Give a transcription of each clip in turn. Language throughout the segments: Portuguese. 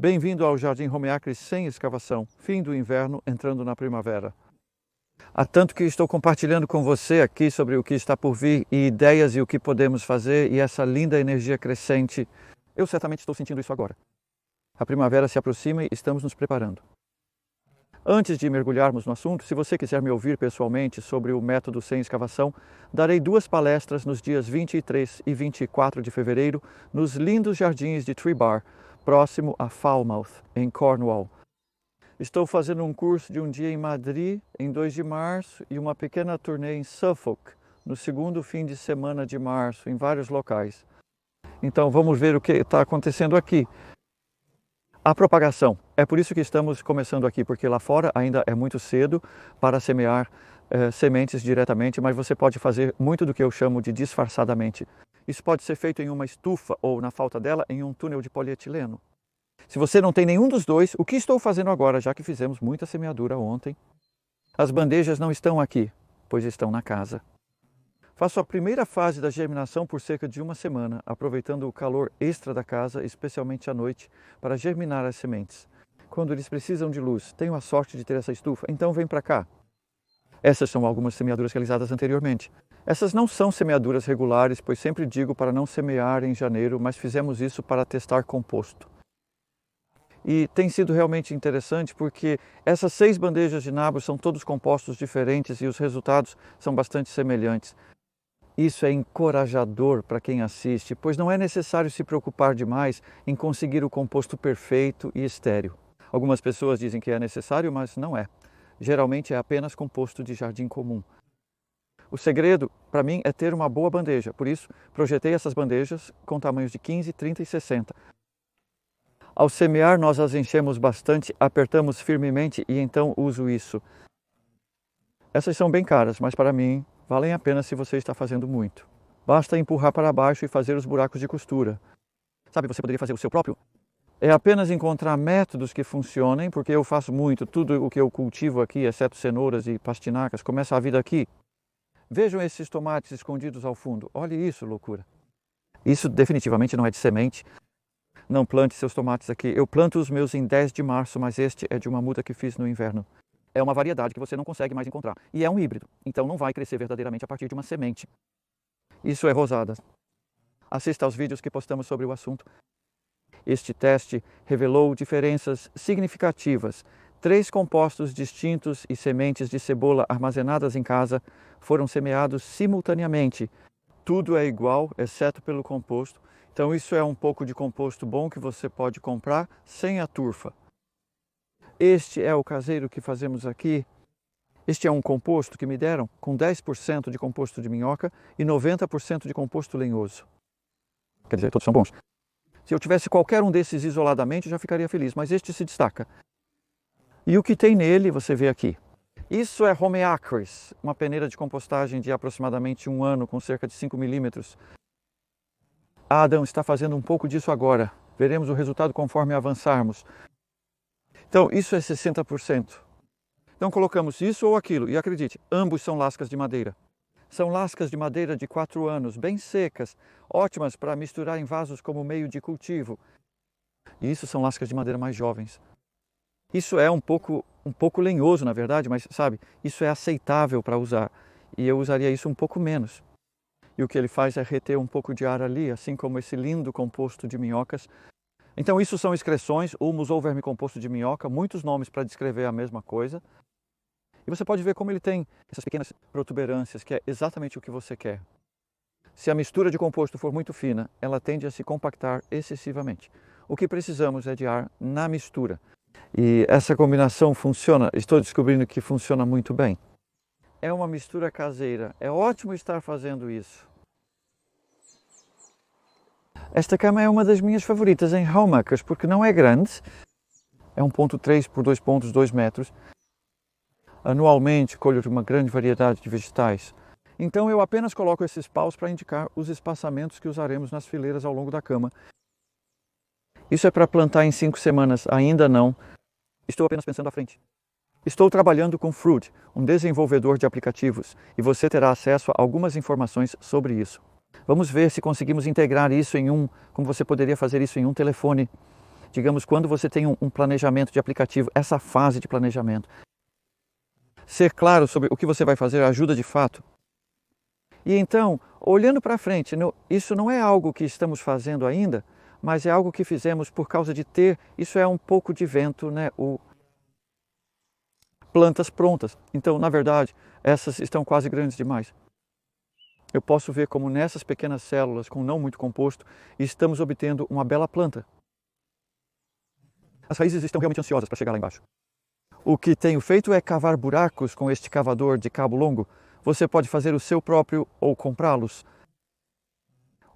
Bem-vindo ao Jardim Homeacre sem escavação, fim do inverno, entrando na primavera. Há tanto que estou compartilhando com você aqui sobre o que está por vir e ideias e o que podemos fazer e essa linda energia crescente. Eu certamente estou sentindo isso agora. A primavera se aproxima e estamos nos preparando. Antes de mergulharmos no assunto, se você quiser me ouvir pessoalmente sobre o método sem escavação, darei 2 palestras nos dias 23 e 24 de fevereiro nos lindos jardins de Tree Bar, próximo a Falmouth, em Cornwall. Estou fazendo um curso de um dia em Madrid, em 2 de março, e uma pequena turnê em Suffolk, no segundo fim de semana de março, em vários locais. Então vamos ver o que está acontecendo aqui. A propagação. É por isso que estamos começando aqui, porque lá fora ainda é muito cedo para semear sementes diretamente, mas você pode fazer muito do que eu chamo de disfarçadamente. Isso pode ser feito em uma estufa ou, na falta dela, em um túnel de polietileno. Se você não tem nenhum dos dois, o que estou fazendo agora, já que fizemos muita semeadura ontem? As bandejas não estão aqui, pois estão na casa. Faço a primeira fase da germinação por cerca de 1 semana, aproveitando o calor extra da casa, especialmente à noite, para germinar as sementes. Quando eles precisam de luz, tenho a sorte de ter essa estufa, então vem para cá. Essas são algumas semeaduras realizadas anteriormente. Essas não são semeaduras regulares, pois sempre digo para não semear em janeiro, mas fizemos isso para testar composto. E tem sido realmente interessante porque essas 6 bandejas de nabos são todos compostos diferentes e os resultados são bastante semelhantes. Isso é encorajador para quem assiste, pois não é necessário se preocupar demais em conseguir o composto perfeito e estéril. Algumas pessoas dizem que é necessário, mas não é. Geralmente é apenas composto de jardim comum. O segredo, para mim, é ter uma boa bandeja. Por isso, projetei essas bandejas com tamanhos de 15, 30 e 60. Ao semear, nós as enchemos bastante, apertamos firmemente e então uso isso. Essas são bem caras, mas para mim valem a pena se você está fazendo muito. Basta empurrar para baixo e fazer os buracos de costura. Sabe, você poderia fazer o seu próprio? É apenas encontrar métodos que funcionem, porque eu faço muito, tudo o que eu cultivo aqui, exceto cenouras e pastinacas, começa a vida aqui. Vejam esses tomates escondidos ao fundo. Olhe isso, loucura. Isso definitivamente não é de semente. Não plante seus tomates aqui. Eu planto os meus em 10 de março, mas este é de uma muda que fiz no inverno. É uma variedade que você não consegue mais encontrar. E é um híbrido, então não vai crescer verdadeiramente a partir de uma semente. Isso é rosada. Assista aos vídeos que postamos sobre o assunto. Este teste revelou diferenças significativas. 3 compostos distintos e sementes de cebola armazenadas em casa foram semeados simultaneamente. Tudo é igual, exceto pelo composto. Então isso é um pouco de composto bom que você pode comprar sem a turfa. Este é o caseiro que fazemos aqui. Este é um composto que me deram com 10% de composto de minhoca e 90% de composto lenhoso. Quer dizer, todos são bons. Se eu tivesse qualquer um desses isoladamente, eu já ficaria feliz, mas este se destaca. E o que tem nele, você vê aqui. Isso é Homeacres, uma peneira de compostagem de aproximadamente 1 ano, com cerca de 5 milímetros. Adam está fazendo um pouco disso agora. Veremos o resultado conforme avançarmos. Então, isso é 60%. Então, colocamos isso ou aquilo. E acredite, ambos são lascas de madeira. São lascas de madeira de 4 anos, bem secas, ótimas para misturar em vasos como meio de cultivo. E isso são lascas de madeira mais jovens. Isso é um pouco lenhoso, na verdade, mas, sabe, isso é aceitável para usar. E eu usaria isso um pouco menos. E o que ele faz é reter um pouco de ar ali, assim como esse lindo composto de minhocas. Então isso são excreções, humus ou vermicomposto de minhoca, muitos nomes para descrever a mesma coisa. E você pode ver como ele tem essas pequenas protuberâncias, que é exatamente o que você quer. Se a mistura de composto for muito fina, ela tende a se compactar excessivamente. O que precisamos é de ar na mistura. E essa combinação funciona, estou descobrindo que funciona muito bem. É uma mistura caseira, é ótimo estar fazendo isso. Esta cama é uma das minhas favoritas em Homeacres, porque não é grande, é 1,3 por 2,2 metros. Anualmente colho uma grande variedade de vegetais. Então eu apenas coloco esses paus para indicar os espaçamentos que usaremos nas fileiras ao longo da cama. Isso é para plantar em 5 semanas, ainda não. Estou apenas pensando à frente. Estou trabalhando com Fruit, um desenvolvedor de aplicativos, e você terá acesso a algumas informações sobre isso. Vamos ver se conseguimos integrar isso como você poderia fazer isso em um telefone. digamos, quando você tem um planejamento de aplicativo, essa fase de planejamento. Ser claro sobre o que você vai fazer ajuda de fato. E então, olhando para frente, isso não é algo que estamos fazendo ainda, mas é algo que fizemos por causa de ter, isso é um pouco de vento, né? Plantas prontas. Então, na verdade, essas estão quase grandes demais. Eu posso ver como nessas pequenas células, com não muito composto, estamos obtendo uma bela planta. As raízes estão realmente ansiosas para chegar lá embaixo. O que tenho feito é cavar buracos com este cavador de cabo longo. Você pode fazer o seu próprio ou comprá-los.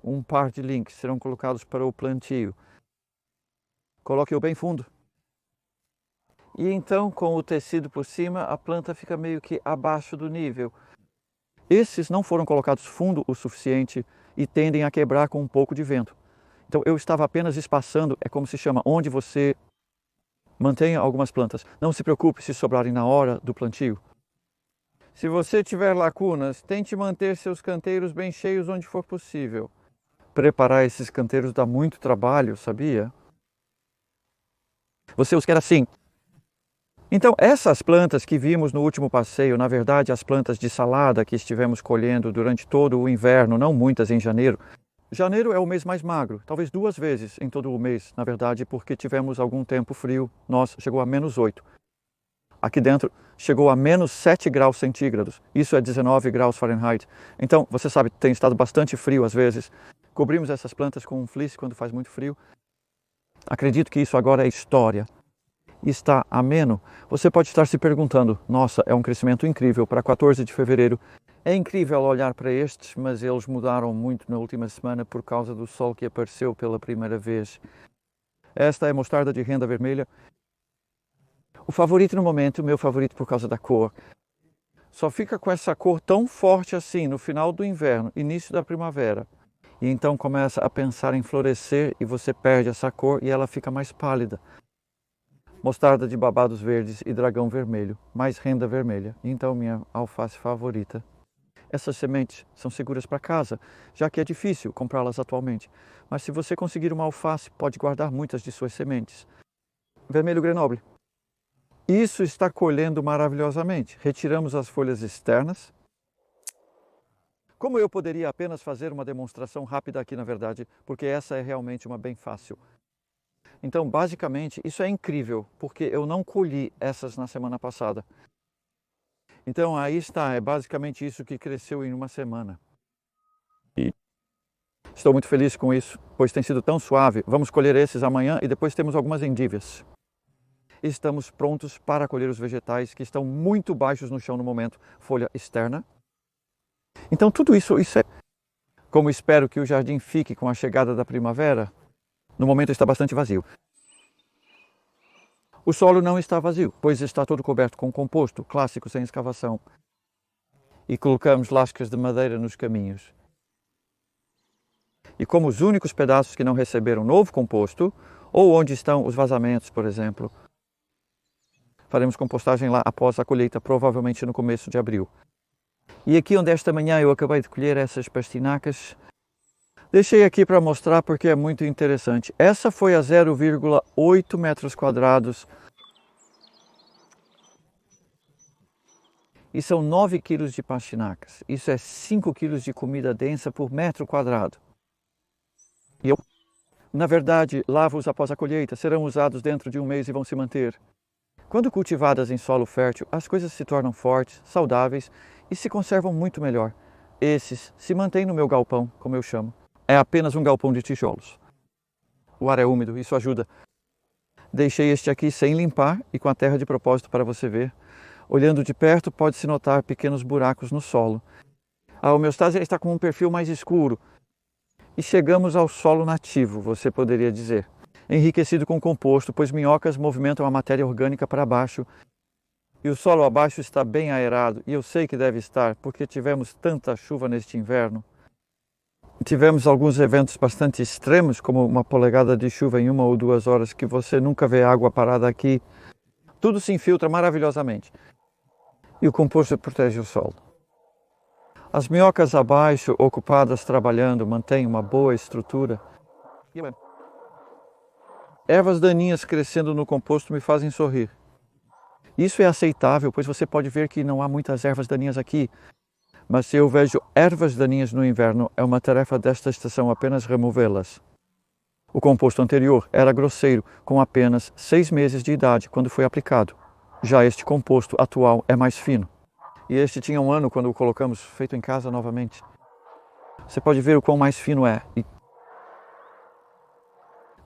Um par de links serão colocados para o plantio. Coloque-o bem fundo. E então, com o tecido por cima, a planta fica meio que abaixo do nível. Esses não foram colocados fundo o suficiente e tendem a quebrar com um pouco de vento. Então eu estava apenas espaçando, é como se chama, onde você mantenha algumas plantas. Não se preocupe se sobrarem na hora do plantio. Se você tiver lacunas, tente manter seus canteiros bem cheios onde for possível. Preparar esses canteiros dá muito trabalho, sabia? Você os quer assim. Então, essas plantas que vimos no último passeio, na verdade, as plantas de salada que estivemos colhendo durante todo o inverno, não muitas em janeiro. Janeiro é o mês mais magro, talvez 2 vezes em todo o mês, na verdade, porque tivemos algum tempo frio. Chegou a -8. Aqui dentro chegou a -7 graus centígrados, isso é 19 graus Fahrenheit. Então, você sabe, tem estado bastante frio às vezes. Cobrimos essas plantas com um fleece quando faz muito frio. Acredito que isso agora é história. Está ameno. Você pode estar se perguntando, nossa, é um crescimento incrível para 14 de fevereiro. É incrível olhar para estes, mas eles mudaram muito na última semana por causa do sol que apareceu pela primeira vez. Esta é mostarda de renda vermelha. O favorito no momento, meu favorito por causa da cor. Só fica com essa cor tão forte assim no final do inverno, início da primavera. E então começa a pensar em florescer e você perde essa cor e ela fica mais pálida. Mostarda de babados verdes e dragão vermelho, mais renda vermelha. Então minha alface favorita. Essas sementes são seguras para casa, já que é difícil comprá-las atualmente. Mas se você conseguir uma alface, pode guardar muitas de suas sementes. Vermelho Grenoble. Isso está colhendo maravilhosamente. Retiramos as folhas externas. Como eu poderia apenas fazer uma demonstração rápida aqui, na verdade, porque essa é realmente uma bem fácil. Então, basicamente, isso é incrível, porque eu não colhi essas na semana passada. Então, aí está, é basicamente isso que cresceu em uma semana. E estou muito feliz com isso, pois tem sido tão suave. Vamos colher esses amanhã e depois temos algumas endívias. Estamos prontos para colher os vegetais que estão muito baixos no chão no momento, folha externa. Então, tudo isso é como espero que o jardim fique com a chegada da primavera. No momento está bastante vazio. O solo não está vazio, pois está todo coberto com composto, clássico sem escavação. E colocamos lascas de madeira nos caminhos. E como os únicos pedaços que não receberam novo composto, ou onde estão os vazamentos, por exemplo, faremos compostagem lá após a colheita, provavelmente no começo de abril. E aqui onde esta manhã eu acabei de colher essas pastinacas, deixei aqui para mostrar porque é muito interessante. Essa foi a 0,8 metros quadrados. E são 9 quilos de pastinacas. Isso é 5 quilos de comida densa por metro quadrado. E eu, na verdade, lavo-os após a colheita. Serão usados dentro de um mês e vão se manter. Quando cultivadas em solo fértil, as coisas se tornam fortes, saudáveis e se conservam muito melhor. Esses se mantêm no meu galpão, como eu chamo. É apenas um galpão de tijolos. O ar é úmido, isso ajuda. Deixei este aqui sem limpar e com a terra de propósito para você ver. Olhando de perto, pode-se notar pequenos buracos no solo. A homeostase está com um perfil mais escuro. E chegamos ao solo nativo, você poderia dizer. Enriquecido com composto, pois minhocas movimentam a matéria orgânica para baixo. E o solo abaixo está bem aerado, e eu sei que deve estar, porque tivemos tanta chuva neste inverno. Tivemos alguns eventos bastante extremos, como uma polegada de chuva em 1 ou 2 horas, que você nunca vê água parada aqui. Tudo se infiltra maravilhosamente. E o composto protege o solo. As minhocas abaixo, ocupadas trabalhando, mantêm uma boa estrutura. ervas daninhas crescendo no composto me fazem sorrir. Isso é aceitável, pois você pode ver que não há muitas ervas daninhas aqui. Mas se eu vejo ervas daninhas no inverno, é uma tarefa desta estação apenas removê-las. O composto anterior era grosseiro, com apenas 6 meses de idade quando foi aplicado. Já este composto atual é mais fino. E este tinha 1 ano quando o colocamos, feito em casa novamente. Você pode ver o quão mais fino é. E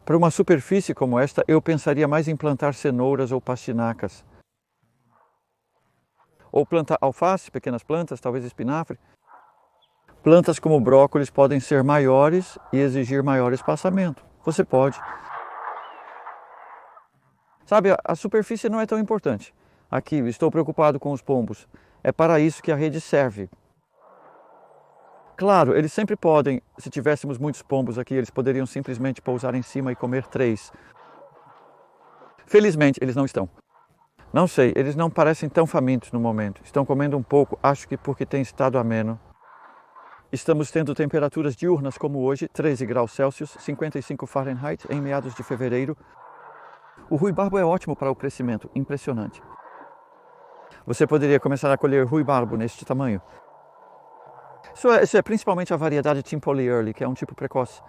para uma superfície como esta, eu pensaria mais em plantar cenouras ou pastinacas. Ou plantar alface, pequenas plantas, talvez espinafre. Plantas como brócolis podem ser maiores e exigir maior espaçamento. Você pode. Sabe, a superfície não é tão importante. Aqui, estou preocupado com os pombos. É para isso que a rede serve. Claro, eles sempre podem, se tivéssemos muitos pombos aqui, eles poderiam simplesmente pousar em cima e comer 3. Felizmente, eles não estão. Não sei, eles não parecem tão famintos no momento. Estão comendo um pouco, acho que porque tem estado ameno. Estamos tendo temperaturas diurnas como hoje, 13 graus Celsius, 55 Fahrenheit, em meados de fevereiro. O ruibarbo é ótimo para o crescimento, impressionante. Você poderia começar a colher ruibarbo neste tamanho. Isso é principalmente a variedade Timpoli Early, que é um tipo precoce.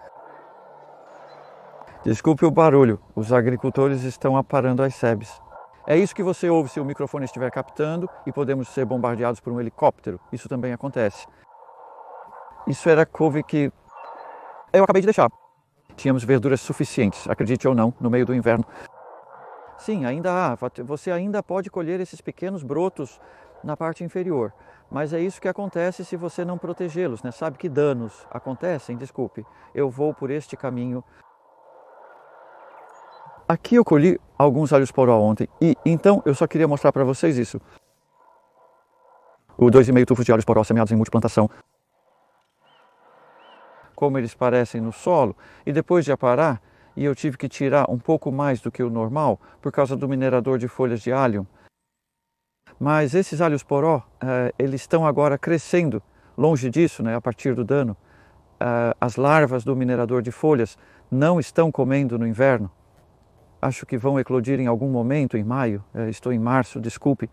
Desculpe o barulho, os agricultores estão aparando as sebes. É isso que você ouve se o microfone estiver captando e podemos ser bombardeados por um helicóptero. Isso também acontece. Isso era couve que eu acabei de deixar. Tínhamos verduras suficientes, acredite ou não, no meio do inverno. Sim, ainda há. Você ainda pode colher esses pequenos brotos na parte inferior. Mas é isso que acontece se você não protegê-los, né? Sabe que danos acontecem? Desculpe, eu vou por este caminho. Aqui eu colhi alguns alhos poró ontem e então eu só queria mostrar para vocês isso. Os 2,5 tufos de alhos poró semeados em multiplantação. Como eles parecem no solo, e depois de aparar, e eu tive que tirar um pouco mais do que o normal por causa do minerador de folhas de alho. Mas esses alhos poró, eles estão agora crescendo. Longe disso, né, a partir do dano, as larvas do minerador de folhas não estão comendo no inverno. Acho que vão eclodir em algum momento, em maio. Estou em março, desculpe.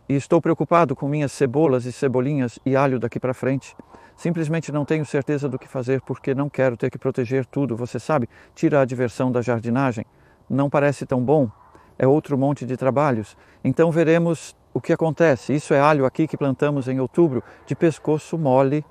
E estou preocupado com minhas cebolas e cebolinhas e alho daqui para frente. Simplesmente não tenho certeza do que fazer porque não quero ter que proteger tudo. Você sabe, tira a diversão da jardinagem. Não parece tão bom. É outro monte de trabalhos. Então veremos o que acontece. Isso é alho aqui que plantamos em outubro, de pescoço mole.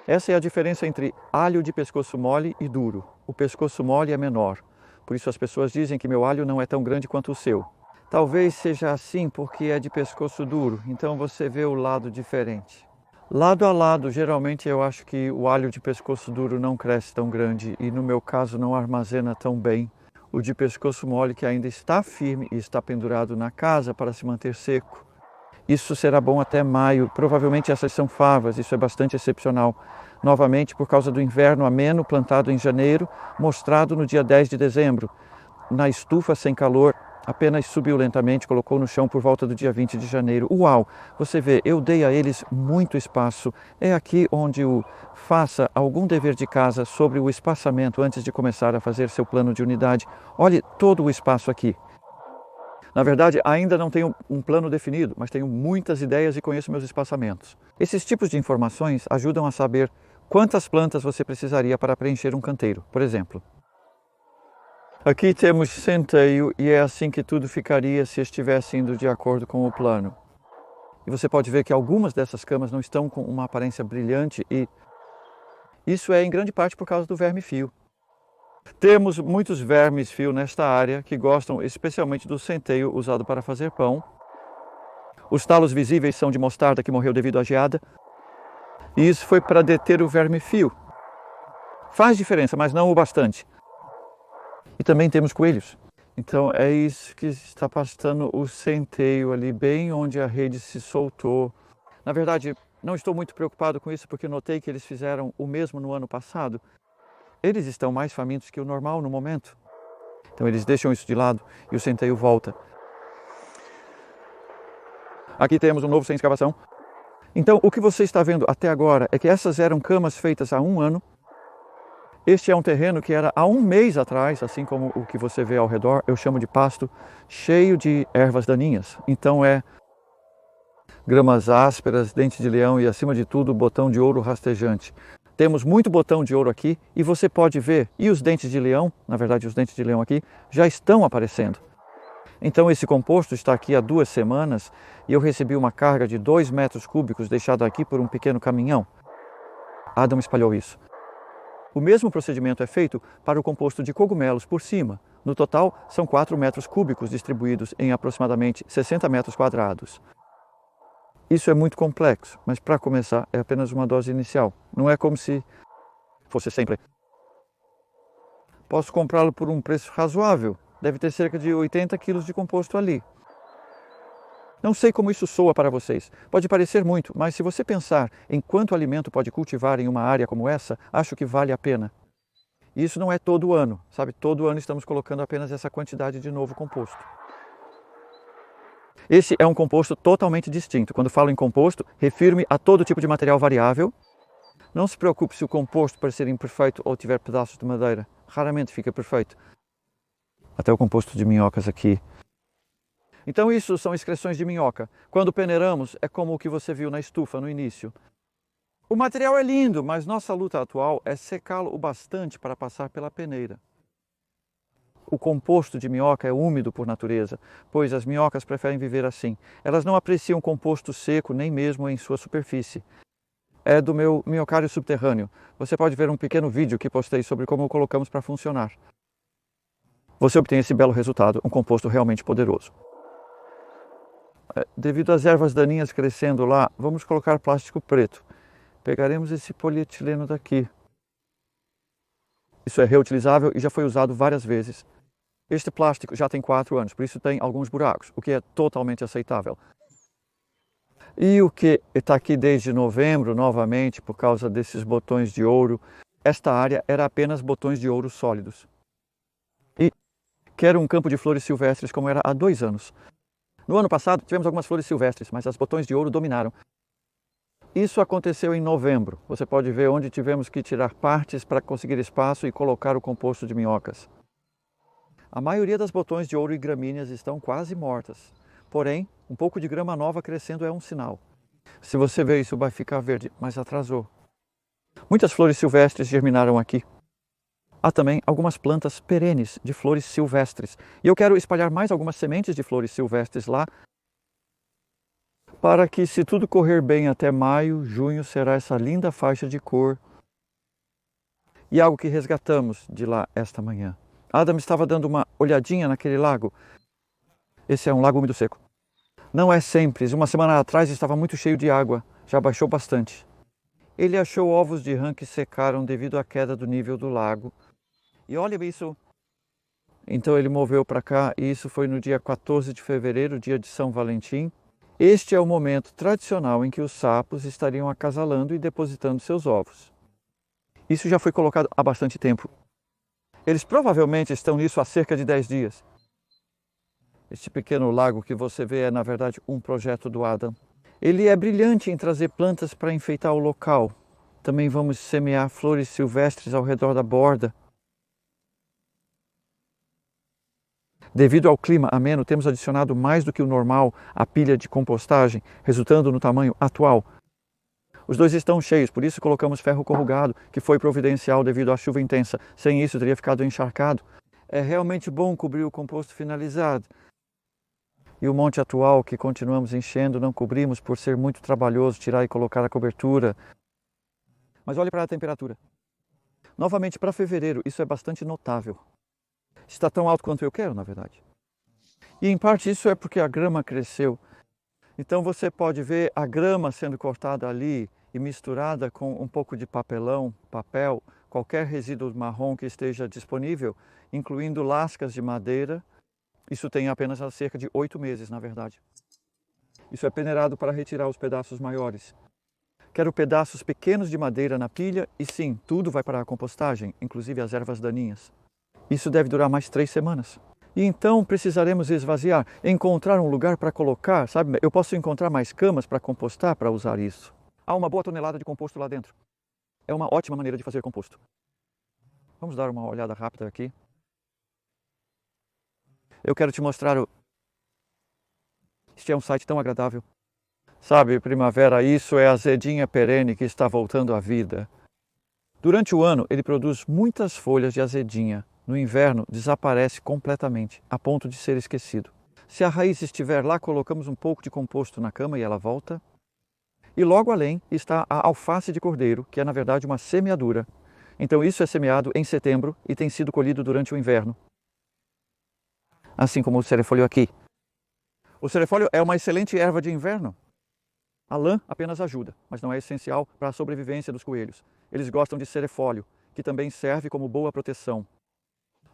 Essa é a diferença entre alho de pescoço mole e duro. O pescoço mole é menor. Por isso as pessoas dizem que meu alho não é tão grande quanto o seu. Talvez seja assim porque é de pescoço duro, então você vê o lado diferente. Lado a lado, geralmente eu acho que o alho de pescoço duro não cresce tão grande e no meu caso não armazena tão bem. O de pescoço mole que ainda está firme e está pendurado na casa para se manter seco. Isso será bom até maio, provavelmente essas são favas, isso é bastante excepcional. Novamente por causa do inverno ameno plantado em janeiro, mostrado no dia 10 de dezembro. Na estufa sem calor, apenas subiu lentamente, colocou no chão por volta do dia 20 de janeiro. Uau! Você vê, eu dei a eles muito espaço. É aqui onde o faça algum dever de casa sobre o espaçamento antes de começar a fazer seu plano de unidade. Olhe todo o espaço aqui. Na verdade, ainda não tenho um plano definido, mas tenho muitas ideias e conheço meus espaçamentos. Esses tipos de informações ajudam a saber quantas plantas você precisaria para preencher um canteiro, por exemplo. Aqui temos centeio e é assim que tudo ficaria se estivesse indo de acordo com o plano. E você pode ver que algumas dessas camas não estão com uma aparência brilhante e isso é em grande parte por causa do verme-fio. Temos muitos vermes-fio nesta área que gostam especialmente do centeio usado para fazer pão. Os talos visíveis são de mostarda que morreu devido à geada. E isso foi para deter o verme-fio. Faz diferença, mas não o bastante. E também temos coelhos. Então é isso que está pastando o centeio ali, bem onde a rede se soltou. Na verdade, não estou muito preocupado com isso porque notei que eles fizeram o mesmo no ano passado. Eles estão mais famintos que o normal no momento. Então eles deixam isso de lado e o centeio volta. Aqui temos um novo sem escavação. Então o que você está vendo até agora é que essas eram camas feitas há 1 ano. Este é um terreno que era há um mês atrás, assim como o que você vê ao redor, eu chamo de pasto cheio de ervas daninhas. Então é gramas ásperas, dente de leão e, acima de tudo, botão de ouro rastejante. Temos muito botão de ouro aqui e você pode ver, e os dentes de leão, na verdade os dentes de leão aqui, já estão aparecendo. Então esse composto está aqui há 2 semanas e eu recebi uma carga de 2 metros cúbicos deixada aqui por um pequeno caminhão. Adam espalhou isso. O mesmo procedimento é feito para o composto de cogumelos por cima. No total, são 4 metros cúbicos distribuídos em aproximadamente 60 metros quadrados. Isso é muito complexo, mas para começar é apenas uma dose inicial. Não é como se fosse sempre. Posso comprá-lo por um preço razoável. Deve ter cerca de 80 quilos de composto ali. Não sei como isso soa para vocês. Pode parecer muito, mas se você pensar em quanto alimento pode cultivar em uma área como essa, acho que vale a pena. Isso não é todo ano, sabe? Todo ano estamos colocando apenas essa quantidade de novo composto. Esse é um composto totalmente distinto. Quando falo em composto, refiro-me a todo tipo de material variável. Não se preocupe se o composto parecer imperfeito ou tiver pedaços de madeira. Raramente fica perfeito. Até o composto de minhocas aqui. Então isso são excreções de minhoca. Quando peneiramos, é como o que você viu na estufa no início. O material é lindo, mas nossa luta atual é secá-lo o bastante para passar pela peneira. O composto de minhoca é úmido por natureza, pois as minhocas preferem viver assim. Elas não apreciam composto seco nem mesmo em sua superfície. É do meu minhocário subterrâneo. Você pode ver um pequeno vídeo que postei sobre como o colocamos para funcionar. Você obtém esse belo resultado, um composto realmente poderoso. Devido às ervas daninhas crescendo lá, vamos colocar plástico preto. Pegaremos esse polietileno daqui. Isso é reutilizável e já foi usado várias vezes. Este plástico já tem 4 anos, por isso tem alguns buracos, o que é totalmente aceitável. E o que está aqui desde novembro, novamente, por causa desses botões de ouro, esta área era apenas botões de ouro sólidos. E quero um campo de flores silvestres como era há 2 anos. No ano passado, tivemos algumas flores silvestres, mas as botões de ouro dominaram. Isso aconteceu em novembro. Você pode ver onde tivemos que tirar partes para conseguir espaço e colocar o composto de minhocas. A maioria das botões de ouro e gramíneas estão quase mortas. Porém, um pouco de grama nova crescendo é um sinal. Se você ver isso, vai ficar verde, mas atrasou. Muitas flores silvestres germinaram aqui. Há também algumas plantas perenes de flores silvestres. E eu quero espalhar mais algumas sementes de flores silvestres lá, para que, se tudo correr bem até maio, junho será essa linda faixa de cor. E algo que resgatamos de lá esta manhã. Adam estava dando uma olhadinha naquele lago. Esse é um lago úmido seco. Não é sempre. Uma semana atrás estava muito cheio de água. Já baixou bastante. Ele achou ovos de rã que secaram devido à queda do nível do lago. E olha isso. Então ele moveu para cá e isso foi no dia 14 de fevereiro, dia de São Valentim. Este é o momento tradicional em que os sapos estariam acasalando e depositando seus ovos. Isso já foi colocado há bastante tempo. Eles provavelmente estão nisso há cerca de 10 dias. Este pequeno lago que você vê é, na verdade, um projeto do Adam. Ele é brilhante em trazer plantas para enfeitar o local. Também vamos semear flores silvestres ao redor da borda. Devido ao clima ameno, temos adicionado mais do que o normal à pilha de compostagem, resultando no tamanho atual. Os dois estão cheios, por isso colocamos ferro corrugado, que foi providencial devido à chuva intensa. Sem isso, teria ficado encharcado. É realmente bom cobrir o composto finalizado. E o monte atual, que continuamos enchendo, não cobrimos por ser muito trabalhoso tirar e colocar a cobertura. Mas olhe para a temperatura. Novamente, para fevereiro, isso é bastante notável. Está tão alto quanto eu quero, na verdade. E em parte isso é porque a grama cresceu. Então você pode ver a grama sendo cortada ali e misturada com um pouco de papelão, papel, qualquer resíduo marrom que esteja disponível, incluindo lascas de madeira. Isso tem apenas há cerca de 8 meses, na verdade. Isso é peneirado para retirar os pedaços maiores. Quero pedaços pequenos de madeira na pilha e sim, tudo vai para a compostagem, inclusive as ervas daninhas. Isso deve durar mais 3 semanas. E então precisaremos esvaziar, encontrar um lugar para colocar, sabe? Eu posso encontrar mais camas para compostar para usar isso. Há uma boa tonelada de composto lá dentro. É uma ótima maneira de fazer composto. Vamos dar uma olhada rápida aqui. Eu quero te mostrar Este é um site tão agradável. Sabe, primavera, isso é a azedinha perene que está voltando à vida. Durante o ano, ele produz muitas folhas de azedinha. No inverno, desaparece completamente, a ponto de ser esquecido. Se a raiz estiver lá, colocamos um pouco de composto na cama e ela volta. E logo além está a alface de cordeiro, que é na verdade uma semeadura. Então isso é semeado em setembro e tem sido colhido durante o inverno. Assim como o cerefólio aqui. O cerefólio é uma excelente erva de inverno. A lã apenas ajuda, mas não é essencial para a sobrevivência dos coelhos. Eles gostam de cerefólio, que também serve como boa proteção.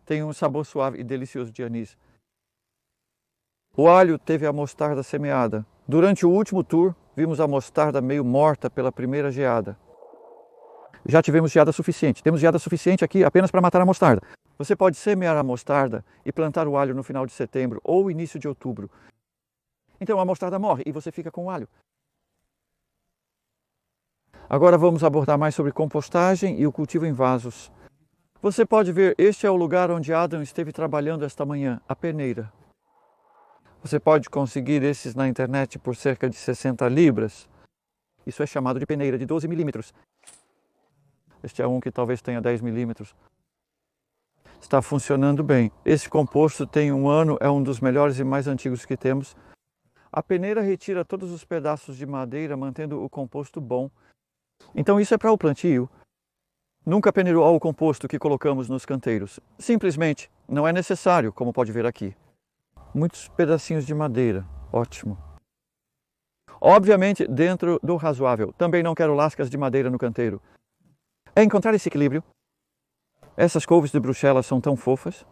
Tem um sabor suave e delicioso de anis. O alho teve a mostarda semeada. Durante o último tour, vimos a mostarda meio morta pela primeira geada. Já tivemos geada suficiente. Temos geada suficiente aqui apenas para matar a mostarda. Você pode semear a mostarda e plantar o alho no final de setembro ou início de outubro. Então a mostarda morre e você fica com o alho. Agora vamos abordar mais sobre compostagem e o cultivo em vasos. Você pode ver, este é o lugar onde Adam esteve trabalhando esta manhã, a peneira. Você pode conseguir esses na internet por cerca de 60 libras. Isso é chamado de peneira de 12 milímetros. Este é um que talvez tenha 10 milímetros. Está funcionando bem. Esse composto tem 1 ano, é um dos melhores e mais antigos que temos. A peneira retira todos os pedaços de madeira, mantendo o composto bom. Então isso é para o plantio. Nunca peneirou o composto que colocamos nos canteiros. Simplesmente não é necessário, como pode ver aqui. Muitos pedacinhos de madeira. Ótimo. Obviamente dentro do razoável. Também não quero lascas de madeira no canteiro. É encontrar esse equilíbrio. Essas couves de Bruxelas são tão fofas.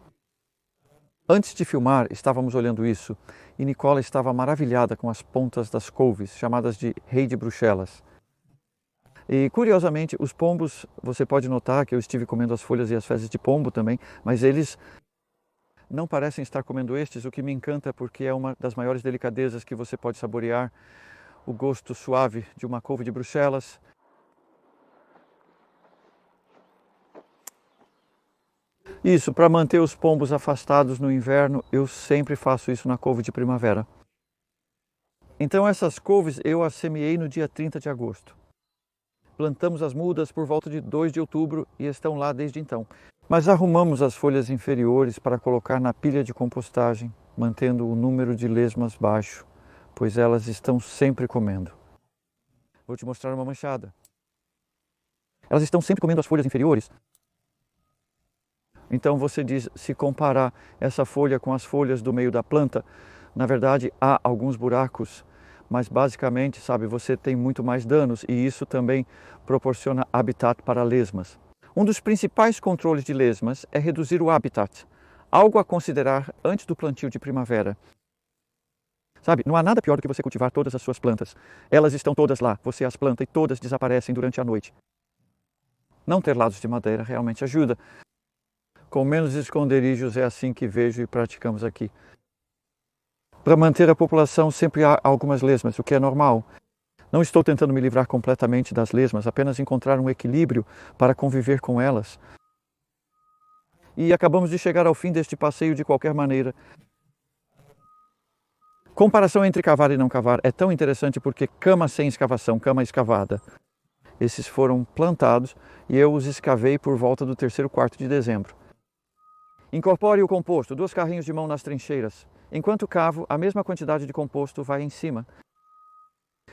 Antes de filmar, estávamos olhando isso e Nicola estava maravilhada com as pontas das couves, chamadas de rei de Bruxelas. E curiosamente, os pombos, você pode notar que eu estive comendo as folhas e as fezes de pombo também, mas eles não parecem estar comendo estes, o que me encanta porque é uma das maiores delicadezas que você pode saborear, o gosto suave de uma couve de Bruxelas. Isso, para manter os pombos afastados no inverno, eu sempre faço isso na couve de primavera. Então essas couves eu as semeei no dia 30 de agosto. Plantamos as mudas por volta de 2 de outubro e estão lá desde então. Mas arrumamos as folhas inferiores para colocar na pilha de compostagem, mantendo o número de lesmas baixo, pois elas estão sempre comendo. Vou te mostrar uma manchada. Elas estão sempre comendo as folhas inferiores. Então você diz, se comparar essa folha com as folhas do meio da planta, na verdade há alguns buracos, mas basicamente, sabe, você tem muito mais danos e isso também proporciona habitat para lesmas. Um dos principais controles de lesmas é reduzir o habitat, algo a considerar antes do plantio de primavera. Sabe, não há nada pior do que você cultivar todas as suas plantas. Elas estão todas lá, você as planta e todas desaparecem durante a noite. Não ter lados de madeira realmente ajuda. Com menos esconderijos é assim que vejo e praticamos aqui. Para manter a população sempre há algumas lesmas, o que é normal. Não estou tentando me livrar completamente das lesmas, apenas encontrar um equilíbrio para conviver com elas. E acabamos de chegar ao fim deste passeio de qualquer maneira. Comparação entre cavar e não cavar é tão interessante porque cama sem escavação, cama escavada. Esses foram plantados e eu os escavei por volta do 3º quarto de dezembro. Incorpore o composto, 2 carrinhos de mão nas trincheiras. Enquanto cavo, a mesma quantidade de composto vai em cima.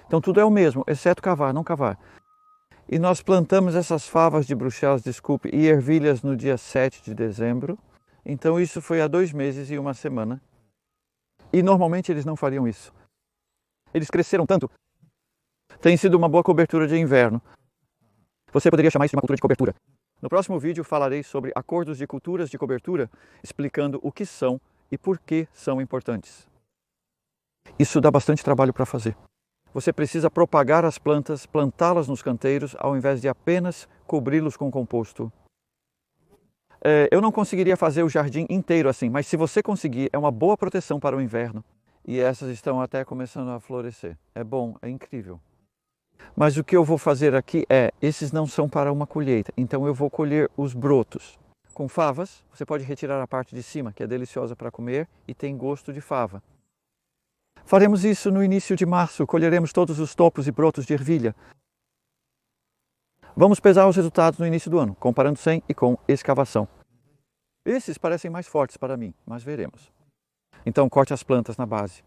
Então tudo é o mesmo, exceto cavar, não cavar. E nós plantamos essas favas de Bruxelas, desculpe, e ervilhas no dia 7 de dezembro. Então isso foi há 2 meses e 1 semana. E normalmente eles não fariam isso. Eles cresceram tanto. Tem sido uma boa cobertura de inverno. Você poderia chamar isso de uma cultura de cobertura. No próximo vídeo falarei sobre acordos de culturas de cobertura, explicando o que são e por que são importantes. Isso dá bastante trabalho para fazer. Você precisa propagar as plantas, plantá-las nos canteiros, ao invés de apenas cobri-los com composto. Eu não conseguiria fazer o jardim inteiro assim, mas se você conseguir, é uma boa proteção para o inverno. E essas estão até começando a florescer. É bom, é incrível. Mas o que eu vou fazer aqui esses não são para uma colheita, então eu vou colher os brotos. Com favas, você pode retirar a parte de cima, que é deliciosa para comer e tem gosto de fava. Faremos isso no início de março, colheremos todos os topos e brotos de ervilha. Vamos pesar os resultados no início do ano, comparando sem e com escavação. Esses parecem mais fortes para mim, mas veremos. Então corte as plantas na base.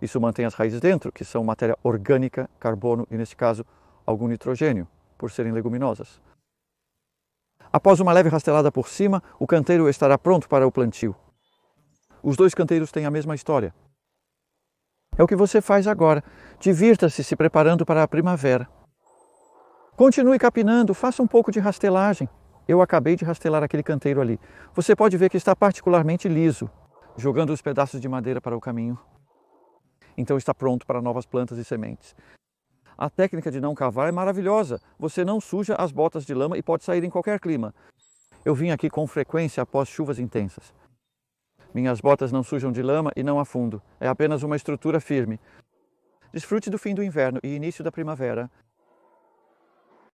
Isso mantém as raízes dentro, que são matéria orgânica, carbono e, neste caso, algum nitrogênio, por serem leguminosas. Após uma leve rastelada por cima, o canteiro estará pronto para o plantio. Os 2 canteiros têm a mesma história. É o que você faz agora. Divirta-se se preparando para a primavera. Continue capinando, faça um pouco de rastelagem. Eu acabei de rastelar aquele canteiro ali. Você pode ver que está particularmente liso, jogando os pedaços de madeira para o caminho. Então está pronto para novas plantas e sementes. A técnica de não cavar é maravilhosa. Você não suja as botas de lama e pode sair em qualquer clima. Eu vim aqui com frequência após chuvas intensas. Minhas botas não sujam de lama e não afundo. É apenas uma estrutura firme. Desfrute do fim do inverno e início da primavera.